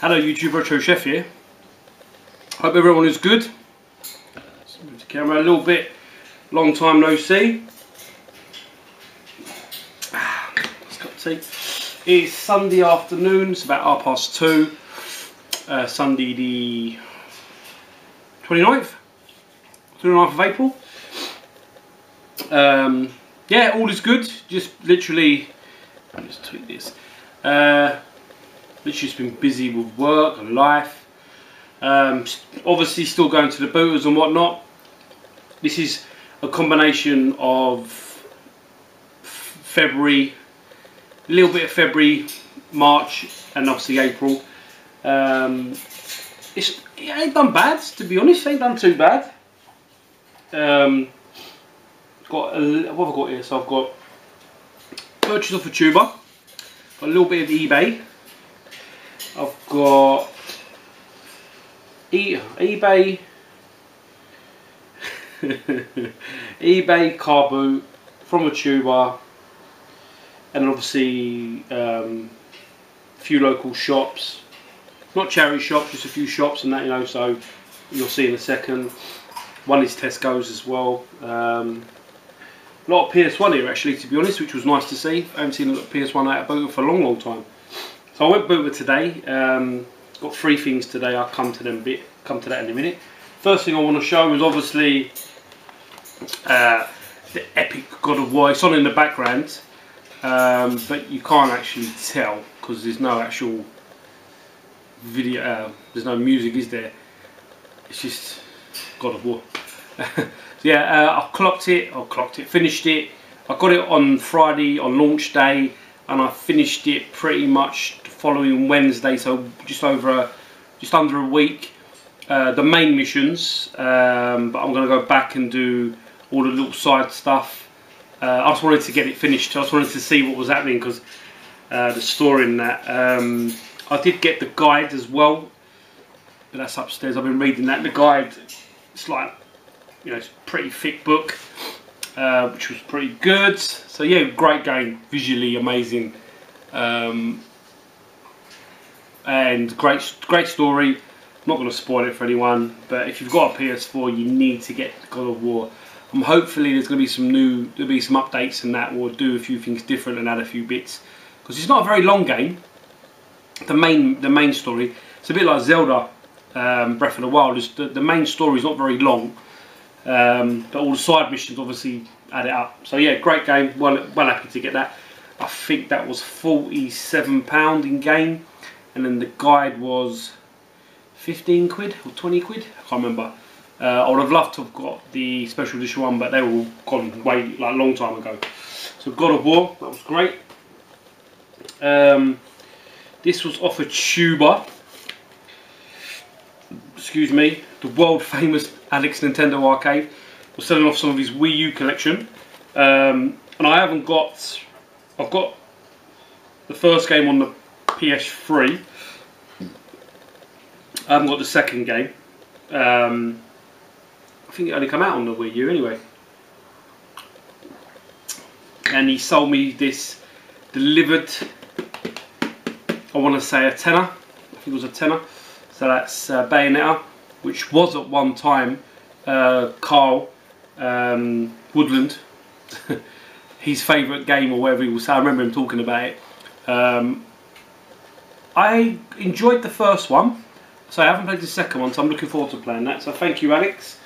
Hello YouTube, Retro Chef here. Hope everyone is good. Let's move the camera a little bit. Long time no see. Let's cut tea. It's Sunday afternoon, it's about 2:30. Sunday the 29th of April. Yeah, all is good. Just literally, let me just tweak this. Literally just been busy with work and life. Obviously still going to the booters and whatnot. This is a combination of February, a little bit of February, March and obviously April. It ain't done bad, to be honest. It ain't done too bad. What have I got here? So I've got purchase off a tuber, got a little bit of eBay. I've got eBay eBay car boot from a tuber, and obviously a few local shops, not charity shops, just a few shops and that, you know, so you'll see in a second. One is Tesco's as well. A lot of PS1 here actually, to be honest, which was nice to see. I haven't seen a lot of PS1 out of booter for a long time. So I went booter today. Got 3 things today. I'll come to that in a minute. First thing I want to show is obviously the epic God of War. It's on in the background, but you can't actually tell because there's no actual video. There's no music, is there? It's just God of War. So yeah, I finished it. I got it on Friday on launch day, and I finished it pretty much the following Wednesday, so just under a week. The main missions, but I'm going to go back and do all the little side stuff. I just wanted to get it finished. I just wanted to see what was happening, because the story in that. I did get the guide as well, but that's upstairs. I've been reading that. The guide, it's like, you know, it's a pretty thick book, which was pretty good. So yeah, great game, visually amazing, and great story. I'm not going to spoil it for anyone, but if you've got a PS4, you need to get God of War. Hopefully there's going to be some updates and that will do a few things different and add a few bits, because it's not a very long game. The main story, it's a bit like Zelda, Breath of the Wild. The main story is not very long. But all the side missions obviously add it up. So yeah, great game. Well happy to get that. I think that was £47 in game, and then the guide was 15 quid or 20 quid. I can't remember. I would have loved to have got the special edition one, but they were all gone way like a long time ago. So God of War, that was great. This was off a tuber. Excuse me, the world famous Alex Nintendo Arcade was selling off some of his Wii U collection, and I've got the first game on the PS3. I haven't got the second game. I think it only came out on the Wii U anyway. And he sold me this delivered, I want to say a tenner. I think it was a tenner. So that's Bayonetta, which was at one time Carl Woodland, his favourite game or whatever he was saying. I remember him talking about it. I enjoyed the first one, so I haven't played the second one, so I'm looking forward to playing that. So thank you, Alex.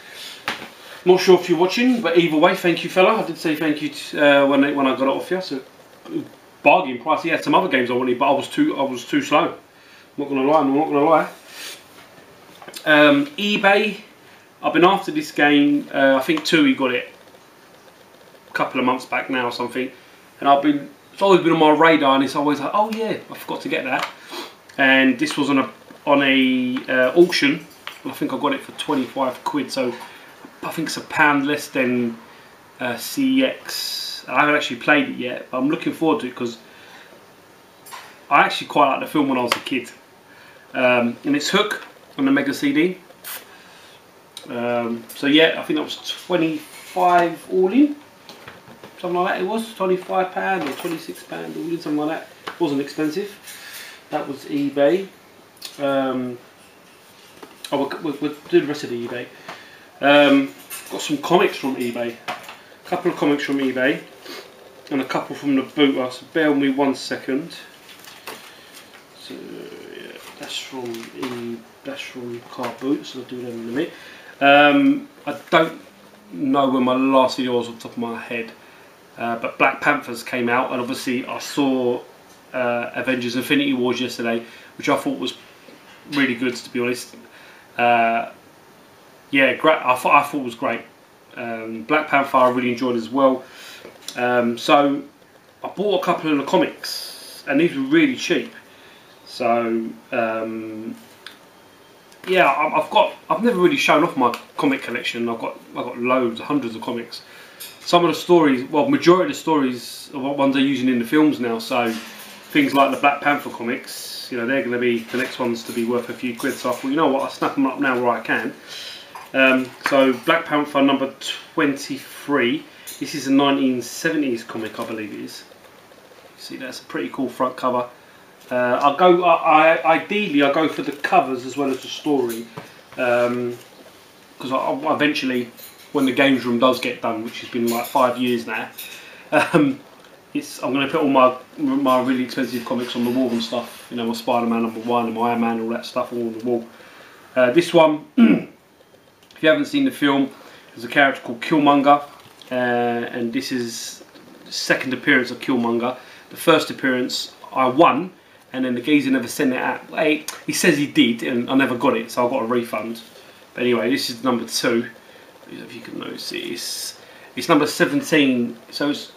Not sure if you're watching, but either way, thank you, fella. I did say thank you when I got it off you. So bargain price. He had some other games I wanted, but I was too slow. I'm not gonna lie. eBay, I've been after this game. I think Tui got it a couple of months back now or something, and it's always been on my radar, and it's always like, oh yeah, I forgot to get that. And this was on a auction, and I think I got it for 25 quid. So I think it's £1 less than CX. I haven't actually played it yet, but I'm looking forward to it because I actually quite liked the film when I was a kid. And it's Hook on the Mega CD. So yeah, I think that was 25 all in, something like that. It was £25 or £26 all in, something like that. It wasn't expensive. That was eBay. We'll do the rest of the eBay. Got some comics from eBay. A couple of comics from eBay. And a couple from the booter. So bear with me 1 second. So yeah, that's from Car Boots. So I'll do that in a minute. I don't know when my last video was off the top of my head. But Black Panthers came out, and obviously I saw Avengers Infinity Wars yesterday, which I thought was really good, to be honest. Yeah, great. I thought it was great. Black Panther I really enjoyed as well. So I bought a couple of the comics, and these were really cheap. So yeah, I've never really shown off my comic collection. I've got loads, hundreds of comics. Some of the stories, well, majority of the stories are what ones they're using in the films now. So things like the Black Panther comics, you know, they're going to be the next ones to be worth a few quid. So I thought, you know what, I'll snap them up now where I can. So Black Panther number 23. This is a 1970s comic, I believe it is. You see, that's a pretty cool front cover. Ideally I go for the covers as well as the story, because I eventually, when the games room does get done, which has been like 5 years now, I'm going to put all my really expensive comics on the wall and stuff. You know, my Spider-Man #1 and my Iron Man, all that stuff all on the wall. This one, if you haven't seen the film, there's a character called Killmonger, and this is the second appearance of Killmonger. The first appearance I won, and then the geezer never sent it out. He says he did, and I never got it, so I got a refund. But anyway, this is number 2. If you can notice it, it's number 17. So it's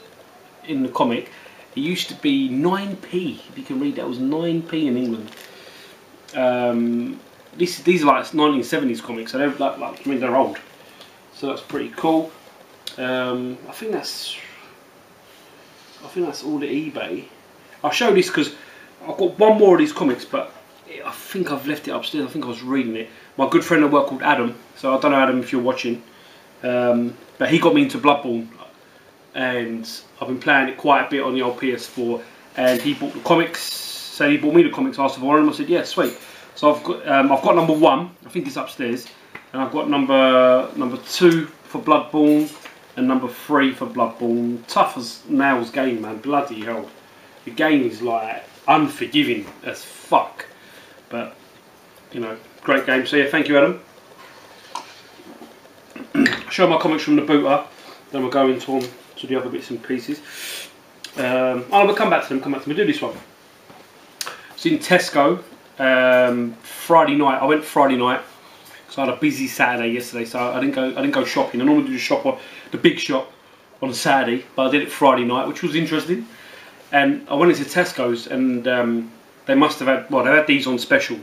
in the comic. It used to be 9p. If you can read that, it was 9p in England. These are like 1970s comics, so they're like I mean, they're old. So that's pretty cool. I think that's all the eBay. I'll show this because I've got one more of these comics, but I think I've left it upstairs. I think I was reading it. My good friend at work called Adam. So I don't know, Adam, if you're watching. But he got me into Bloodborne, and I've been playing it quite a bit on the old PS4. And he bought the comics. So he bought me the comics, asked for them. I said, yeah, sweet. So I've got number 1. I think it's upstairs, and I've got number 2 for Bloodborne and number 3 for Bloodborne. Tough as nails game, man. Bloody hell, the game is like unforgiving as fuck, but you know, great game. So yeah, thank you, Adam. Show my comics from the booter, then we'll go into to the other bits and pieces. I'll come back to them. We'll do this one. It's in Tesco. Friday night. I went Friday night because I had a busy Saturday yesterday, so I didn't go shopping. I normally do the shop on the big shop on a Saturday, but I did it Friday night, which was interesting. And I went into Tesco's, and they must have had, well, they had these on special,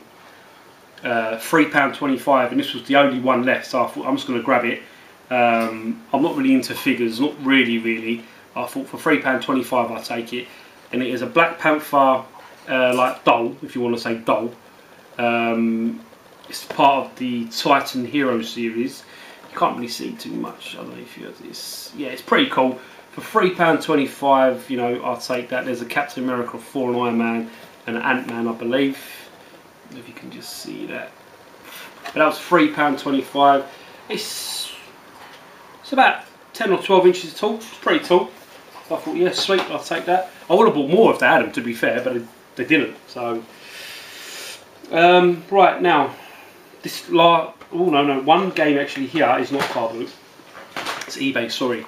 £3.25, and this was the only one left. So I thought, I'm just going to grab it. I'm not really into figures, not really. I thought for £3.25 I'll take it, and it is a Black Panther like doll, if you want to say doll. It's part of the Titan Hero series. You can't really see too much. I don't know if you have this. Yeah, it's pretty cool. For £3.25, you know, I'll take that. There's a Captain America 4, an Iron Man, and an Ant-Man, I believe. If you can just see that. But that was £3.25. It's about 10 or 12 inches tall. It's pretty tall. So I thought, yeah, sweet, I'll take that. I would have bought more if they had them, to be fair, but they didn't. So, right now, this one game actually here is not Car Boot. It's eBay. Sorry,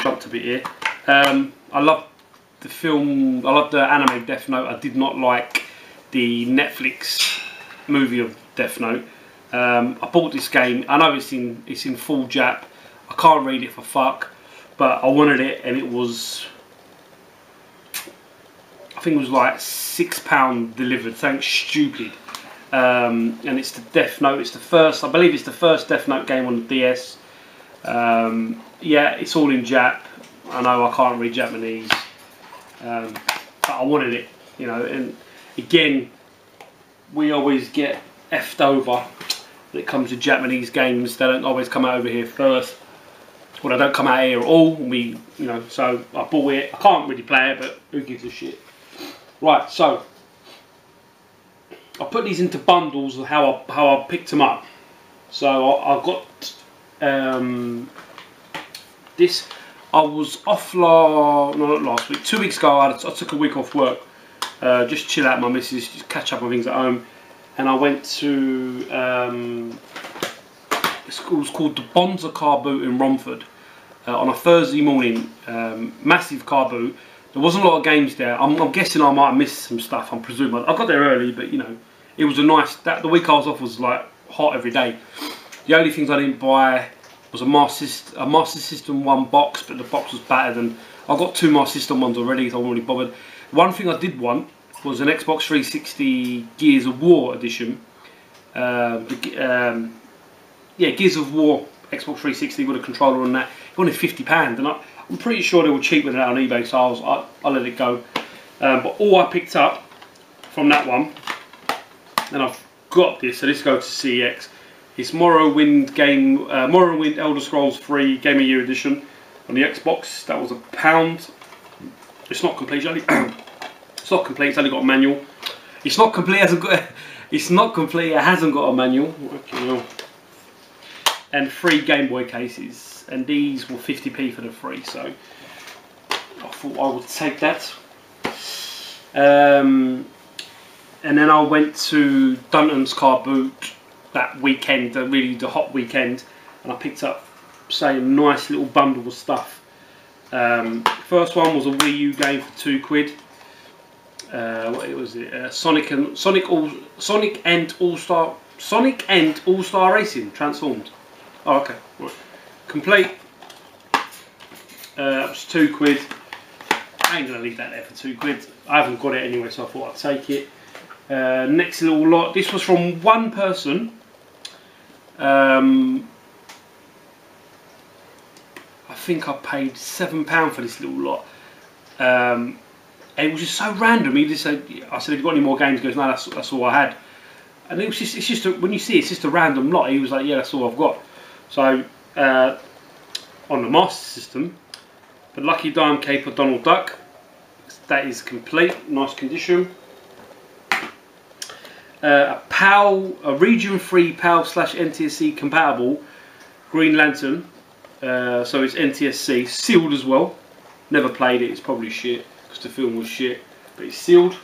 jumped a bit here. I love the film. I love the anime Death Note. I did not like the Netflix movie of Death Note. I bought this game. I know it's in full Jap. I can't read it for fuck, but I wanted it, and it was, I think it was like £6 delivered. Something stupid. And it's the Death Note. It's the first. I believe it's the first Death Note game on the DS. Yeah, it's all in Jap. I know I can't read Japanese, but I wanted it, you know. And again, we always get effed over when it comes to Japanese games. They don't always come out over here first. Well, they don't come out here at all. You know, so I bought it. I can't really play it, but who gives a shit? Right, so I put these into bundles of how I picked them up. So I got this. I was off not last week, 2 weeks ago. I took a week off work, just chill out with my missus, just catch up on things at home, and I went to it was called the Bonza Car Boot in Romford on a Thursday morning. Massive car boot. There wasn't a lot of games there. I'm guessing I might have missed some stuff. I'm presuming I got there early, but you know, it was a nice. The week I was off was like hot every day. The only things I didn't buy was a Master System 1 box, but the box was battered, and I got 2 Master System ones already, so I wasn't really bothered. One thing I did want was an Xbox 360 Gears of War edition. Yeah, Gears of War Xbox 360 with a controller on that. It wanted £50, and I'm pretty sure they were cheaper than that on eBay, so I let it go. But all I picked up from that one, and I've got this, so this goes to CEX. It's Morrowind Elder Scrolls 3 Game of Year edition on the Xbox. That was £1. It's not complete. It's not complete. It's only got a manual. It's not complete. It's not complete. It hasn't got a manual. Okay, and 3 Game Boy cases, and these were 50p for the 3. So I thought I would take that. And then I went to Dunton's Car Boot that weekend, really the hot weekend, and I picked up, say, a nice little bundle of stuff. First one was a Wii U game for £2. What was it? Sonic and All Star Racing Transformed. Oh, okay. Right. Complete. That was £2. I ain't gonna leave that there for £2. I haven't got it anyway, so I thought I'd take it. Next little lot. This was from one person. I think I paid £7 for this little lot. It was just so random. He just said, I said, "Have you got any more games?" He goes, "No, that's all I had." And it's just when you see it, it's just a random lot. He was like, "Yeah, that's all I've got." So on the Master System, the Lucky Dime Cape of Donald Duck. That is complete, nice condition. A region 3 PAL/NTSC compatible Green Lantern, so it's NTSC, sealed as well. Never played it, it's probably shit because the film was shit, but it's sealed.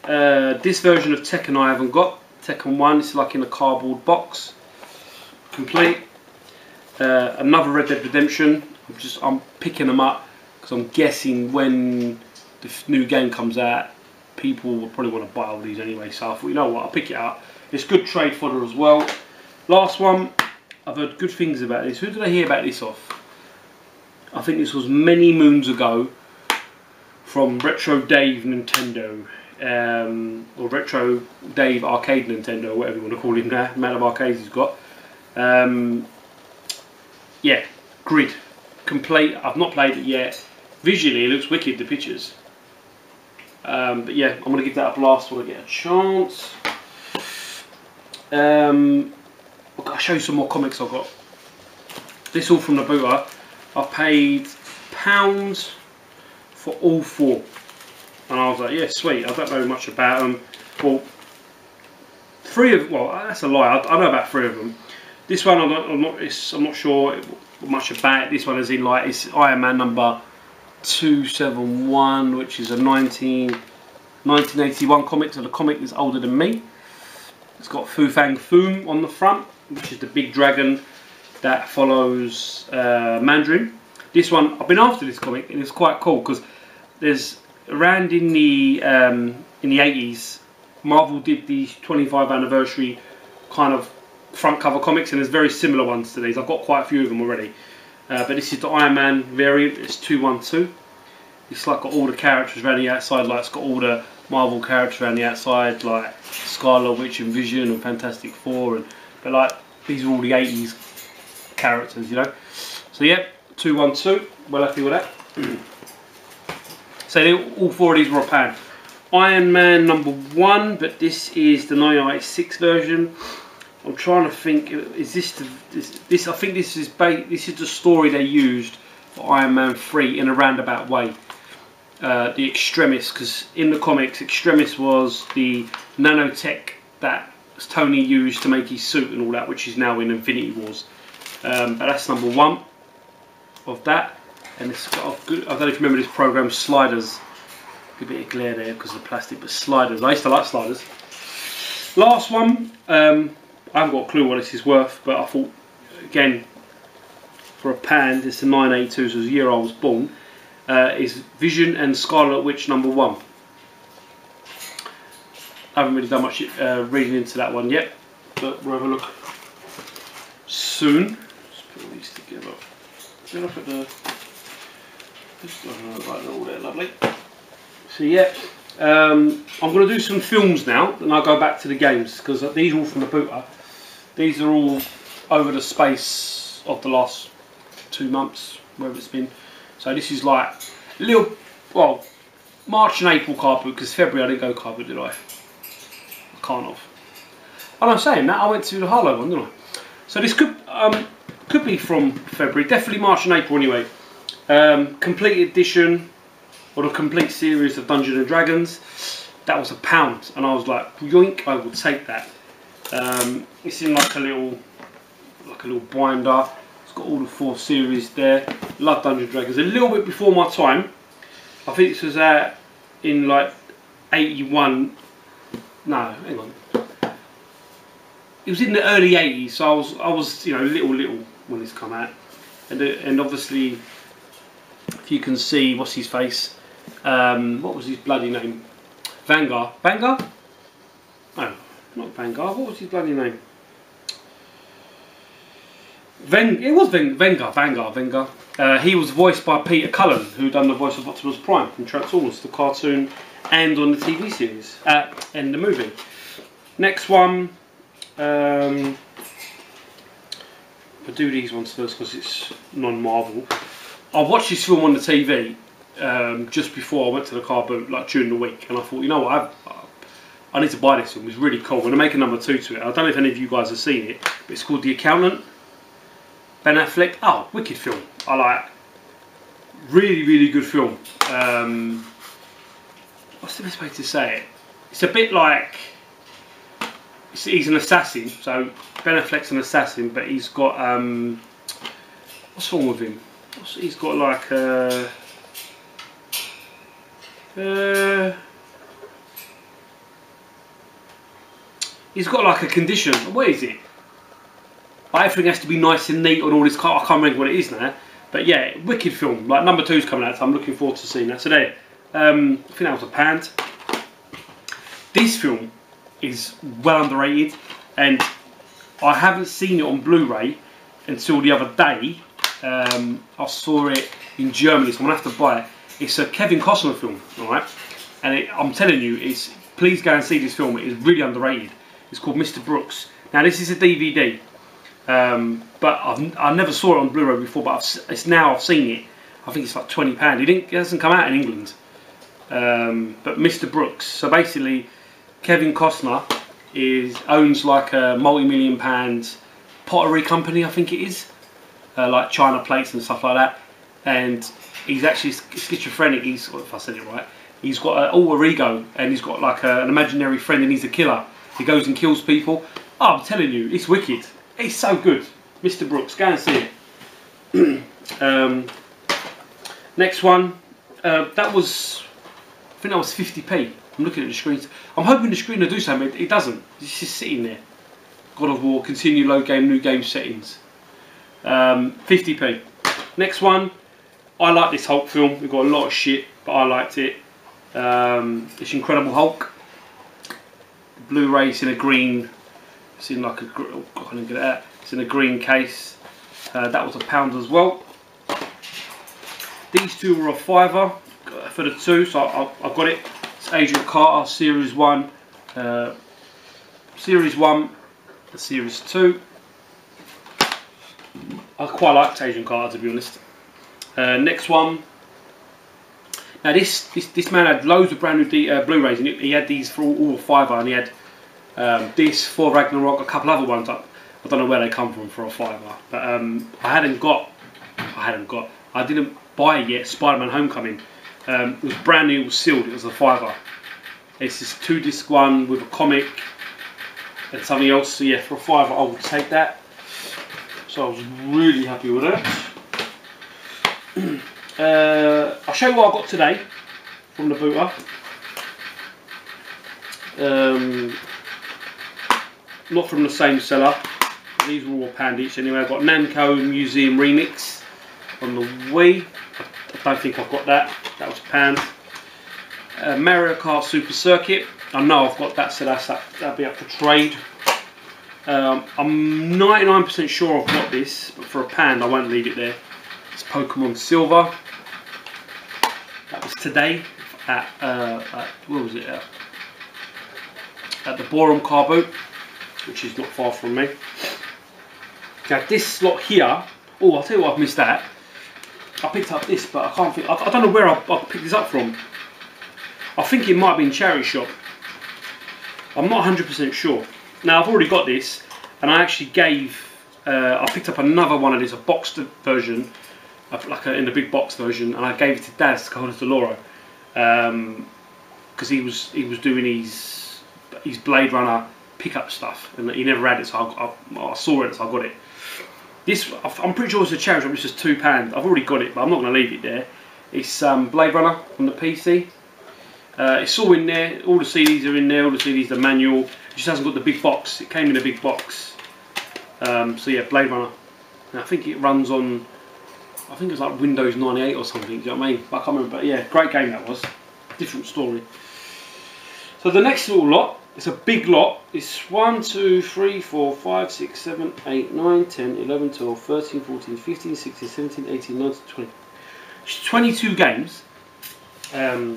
This version of Tekken I haven't got. Tekken 1, it's like in a cardboard box. Complete. Another Red Dead Redemption. I'm picking them up because I'm guessing when the new game comes out, people will probably want to buy all these anyway, so I thought, you know what, I'll pick it up. It's good trade fodder as well. Last one, I've heard good things about this. Who did I hear about this off? I think this was many moons ago from Retro Dave Nintendo, or Retro Dave Arcade Nintendo, whatever you want to call him now, amount of arcades he's got. Yeah, Grid, complete. I've not played it yet. Visually it looks wicked, the pictures. But yeah, I'm going to give that up last when I get a chance. I'll show you some more comics I've got. This all from the booter. I paid £1 for all 4. And I was like, yeah, sweet. I don't know much about them. Well, that's a lie. I know about 3 of them. This one, I'm not sure much about it. This one is in like, it's Iron Man number 271, which is a 1981 comic, so the comic is older than me. It's got Fu Fang Foom on the front, which is the big dragon that follows Mandarin. This one, I've been after this comic, and it's quite cool because there's around in the 80s, Marvel did these 25th anniversary kind of front cover comics, and there's very similar ones to these. I've got quite a few of them already. But this is the Iron Man variant. It's 212. It's like got all the characters around the outside. Like it's got all the Marvel characters around the outside, like Scarlet Witch and Vision and Fantastic Four. But like these are all the 80s characters, you know. So yeah, 212. Well happy with that. So all 4 of these were £1. Iron Man number 1, but this is the 1986 version. I'm trying to think. Is this I think this is the story they used for Iron Man 3 in a roundabout way. the Extremis, because in the comics Extremis was the nanotech that Tony used to make his suit and all that, which is now in Infinity Wars. But that's number 1 of that, and it's got a good, I don't know if you remember this program, Sliders. A bit of glare there because of the plastic, but Sliders, I used to like Sliders. Last one, I haven't got a clue what this is worth, but I thought, again, for a pound, it's a 982, so it was the year I was born, is Vision and Scarlet Witch number 1. I haven't really done much reading into that one yet, but we'll have a look soon. Let's put all these together. Look at the... Right, they're all there, lovely. So yeah, I'm going to do some films now, and I'll go back to the games, because these are all from the booter. These are all over the space of the last 2 months, wherever it's been. So this is like a little, well, March and April card boot, because February I didn't go card boot, did I? I can't have. And I'm saying that, I went to the Harlow one, didn't I? So this could be from February, definitely March and April anyway. Complete edition, or the complete series of Dungeons and Dragons. That was £1, and I was like, yoink, I will take that. It's in like a little binder. It's got all the 4 series there. Love Dungeons and Dragons. A little bit before my time. I think this was out in like 81. No, hang on. It was in the early 80s, so I was you know little when this come out, and obviously, if you can see, what's his face? What was his bloody name? Vanguard. Vanguard? No, not Vanguard. What was his bloody name? It was Vanguard. He was voiced by Peter Cullen, who done the voice of Optimus Prime from Transformers, the cartoon, and on the TV series, and the movie. Next one. I'll do these ones first because it's non-Marvel. I watched this film on the TV just before I went to the car boot, like during the week, and I thought, you know what, I need to buy this film. It's really cool. I'm going to make a number 2 to it. I don't know if any of you guys have seen it, but it's called The Accountant. Ben Affleck. Oh, wicked film. I like. Really good film. What's the best way to say it? It's a bit like. He's an assassin, so Ben Affleck's an assassin, but he's got what's wrong with him? He's got like he's got like a condition. What is it? Everything has to be nice and neat on all this. I can't remember what it is now, but yeah, wicked film. Like number 2's coming out, so I'm looking forward to seeing that. So there, I think that was £1. This film is well underrated, and I haven't seen it on Blu-ray until the other day. I saw it in Germany, so I'm gonna have to buy it. It's a Kevin Costner film, alright? And I'm telling you, please go and see this film. It is really underrated. It's called Mr. Brooks. Now this is a DVD, but I never saw it on Blu-ray before. But I've seen it. I think it's like £20. It hasn't come out in England. But Mr. Brooks. So basically, Kevin Costner owns like a multi-million-pound pottery company, I think it is, like china plates and stuff like that. And he's actually schizophrenic. If I said it right, he's got an alter ego, and he's got like an imaginary friend, and he's a killer. He goes and kills people. Oh, I'm telling you, it's wicked. It's so good. Mr. Brooks, go and see it. Next one, that was, I think that was 50p. I'm looking at the screen. I'm hoping the screen will do something. It doesn't. It's just sitting there. God of War, continue load game, new game settings. 50p. Next one, I like this Hulk film. We've got a lot of shit, but I liked it. It's Incredible Hulk. Blu-ray, in a green. It's in like a. Oh, I can't even get it out. It's in a green case. That was £1 as well. These two were a £5 for the 2, so I've got it. It's Agent Carter Series 1, Series 1, and Series 2. I quite liked Agent Carter, to be honest. Next one. Now this man had loads of brand new Blu-rays, and he had these for all £5, and he had this for Ragnarok, a couple other ones. I don't know where they come from for a £5, but I didn't buy it yet. Spider-Man Homecoming. It was brand new, it was sealed, it was a £5. It's this 2-disc one with a comic and something else. So yeah, for a £5 I would take that. So I was really happy with it. I'll show you what I got today from the booter. Not from the same seller. These were all £1 each anyway. I've got Namco Museum Remix on the Wii. I don't think I've got that. That was £1. Mario Kart Super Circuit. I know I've got that, so that'll be up for trade. I'm 99% sure I've got this, but for £1 I won't leave it there. It's Pokemon Silver. That was today at where was it at? At the Borum car boot, which is not far from me. Now this lot here, oh, I'll tell you what, I've missed that. I picked up this, but I can't think, I don't know where I picked this up from. I think it might have been Charity Shop. I'm not 100% sure. Now I've already got this, and I actually gave, I picked up another one of these, a boxed version, in the big box version, and I gave it to Daz to hold it to Laura, because he was doing his Blade Runner pickup stuff, and he never had it, so I saw it, so I got it. This, I'm pretty sure it's a charity shop, it's just £2. I've already got it, but I'm not going to leave it there. It's Blade Runner on the PC. It's all in there, all the CDs are in there, all the CDs, the manual. It just hasn't got the big box, it came in a big box. So yeah, Blade Runner. And I think it runs on, I think it's like Windows 98 or something, do you know what I mean? I can't remember, but yeah, great game that was. Different story. So the next little lot, it's a big lot. It's 1, 2, 3, 4, 5, 6, 7, 8, 9, 10, 11, 12, 13, 14, 15, 16, 17, 18, 19, 20. It's 22 games. It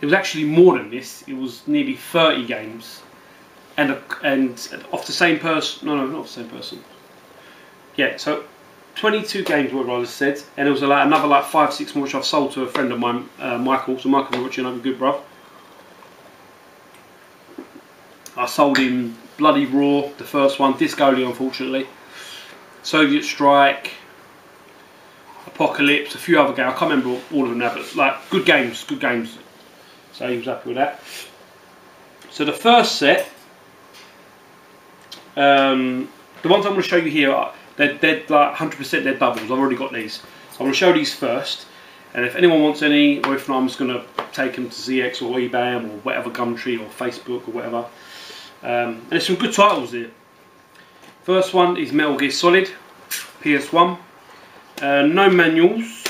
was actually more than this. It was nearly 30 games. And off the same person, no, not the same person. Yeah, so 22 games, whatever I just said. And there was another like 5, 6 more which I've sold to a friend of mine, Michael. So Michael, you're watching, I'm a good bruv. I sold him Bloody Raw, the first one, disc only unfortunately. Soviet Strike, Apocalypse, a few other games. I can't remember all of them now, but like good games, good games. So he was happy with that. So the first set, the ones I'm going to show you here, they're like 100% they're doubles. I've already got these. So I'm going to show these first, and if anyone wants any, or if not, I'm just going to take them to ZX or eBay them or whatever, Gumtree or Facebook or whatever. And there's some good titles here. First one is Metal Gear Solid, PS1. No manuals.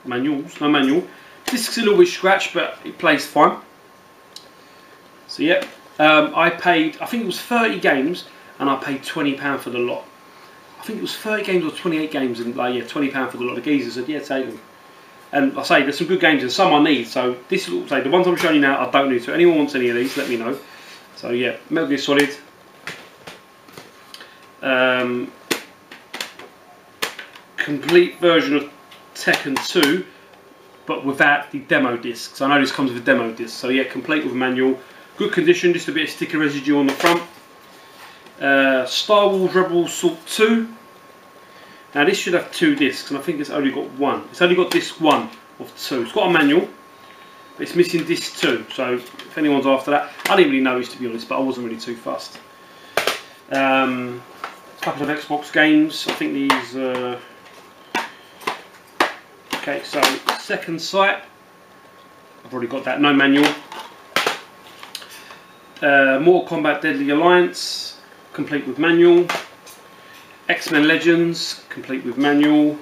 No manual. Disc's a little bit scratched, but it plays fine. So yeah, I paid, I think it was 30 games, and I paid £20 for the lot. I think it was 30 games or 28 games, and like, yeah, £20 for the lot. The geezer said, yeah, take them. And I say, there's some good games and some I need. So this little, say, the ones I'm showing you now, I don't need. So anyone wants any of these, let me know. So yeah, Metal Gear Solid. Complete version of Tekken 2, but without the demo discs. I know this comes with a demo disc. So yeah, complete with a manual. Good condition, just a bit of sticker residue on the front. Star Wars Rebel Assault 2. Now this should have 2 discs, and I think it's only got 1. It's only got disc 1 of 2. It's got a manual, but it's missing disc 2. So if anyone's after that, I didn't really know this, to be honest, but I wasn't really too fussed. A couple of Xbox games. I think these. Okay, so Second Sight. I've already got that. No manual. Mortal Kombat Deadly Alliance, complete with manual. X-Men Legends, complete with manual.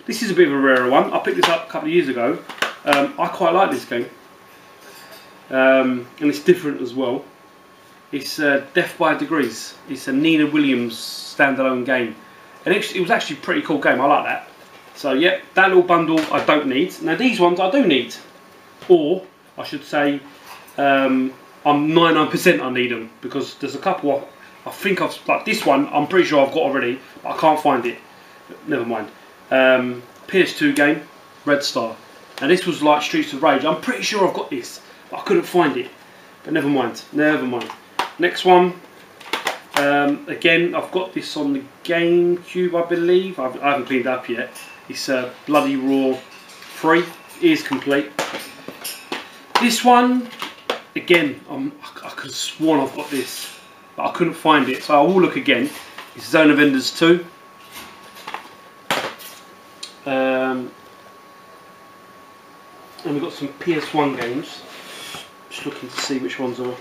This is a bit of a rarer one. I picked this up a couple of years ago. I quite like this game. And it's different as well. It's Death by Degrees. It's a Nina Williams standalone game. And it was actually a pretty cool game. I like that. So yeah, that little bundle I don't need. Now these ones I do need. Or, I should say, I'm 99% I need them. Because there's a couple I think I've, like this one, I'm pretty sure I've got already, but I can't find it. Never mind. PS2 game, Red Star. Now this was like Streets of Rage. I'm pretty sure I've got this, but I couldn't find it. But never mind, never mind. Next one. Again, I've got this on the GameCube, I believe. I haven't cleaned it up yet. It's Bloody Raw 3. is complete. This one, again, I could have sworn I've got this, but I couldn't find it, so I will look again. It's Zone of Enders 2. And we've got some PS1 games. Just looking to see which ones are.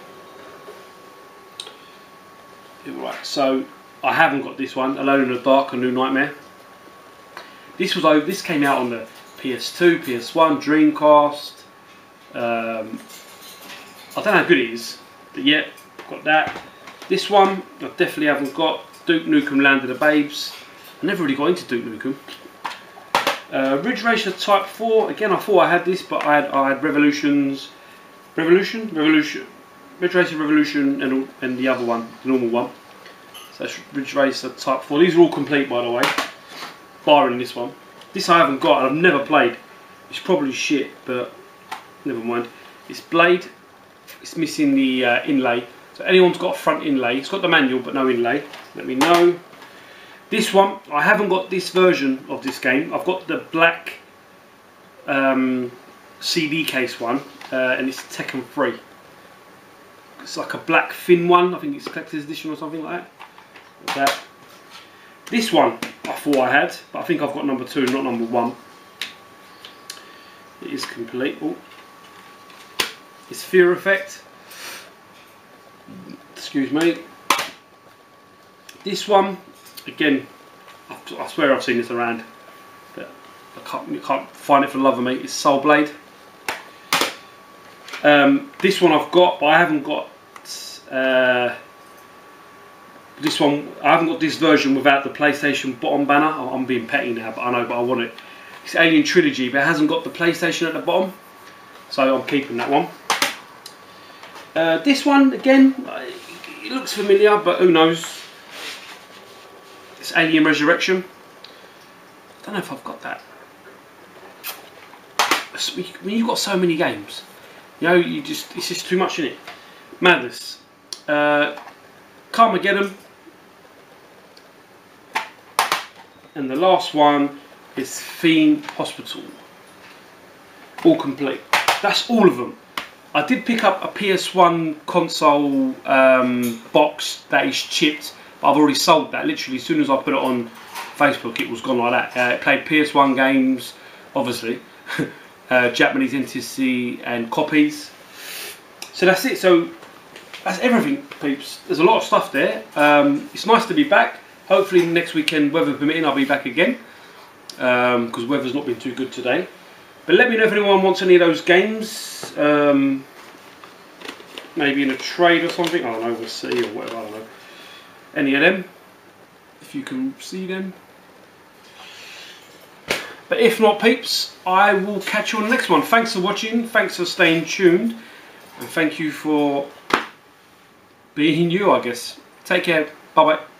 Right, so I haven't got this one, Alone in the Dark, A New Nightmare. This came out on the PS2, PS1, Dreamcast. I don't know how good it is, but yeah, got that. This one I definitely haven't got. Duke Nukem Land of the Babes. I never really got into Duke Nukem. Ridge Racer Type 4. Again, I thought I had this, but I had Ridge Racer Revolution, and the other one, the normal one. So that's Ridge Racer Type 4. These are all complete, by the way, barring this one. This I haven't got, and I've never played. It's probably shit, but never mind. It's Blade. It's missing the inlay. So anyone's got a front inlay. It's got the manual, but no inlay. Let me know. This one, I haven't got this version of this game. I've got the black CD case one, and it's Tekken 3. It's like a black thin one. I think it's collector's edition or something like that. This one I thought I had, but I think I've got number 2, not number 1. It is complete. Oh. It's Fear Effect. Excuse me. This one, again, I swear I've seen this around, but I can't find it for the love of me. It's Soul Blade. This one I've got, but I haven't got this one. I haven't got this version without the PlayStation bottom banner. I'm being petty now, but I know, but I want it. It's Alien Trilogy, but it hasn't got the PlayStation at the bottom, so I'm keeping that one. This one, again, it looks familiar, but who knows? It's Alien Resurrection. I don't know if I've got that. When you've got so many games, you know, it's just too much in it. Madness. Carmageddon. And the last one is Fiend Hospital. All complete. That's all of them. I did pick up a PS1 console box that is chipped, but I've already sold that. Literally, as soon as I put it on Facebook, it was gone like that. It played PS1 games, obviously, Japanese entity and copies. So that's it. So that's everything, peeps. There's a lot of stuff there. It's nice to be back. Hopefully next weekend, weather permitting, I'll be back again, because weather's not been too good today. But let me know if anyone wants any of those games, maybe in a trade or something, I don't know, we'll see, or whatever, I don't know. Any of them, if you can see them. But if not, peeps, I will catch you on the next one. Thanks for watching, thanks for staying tuned, and thank you for being you, I guess. Take care, bye bye.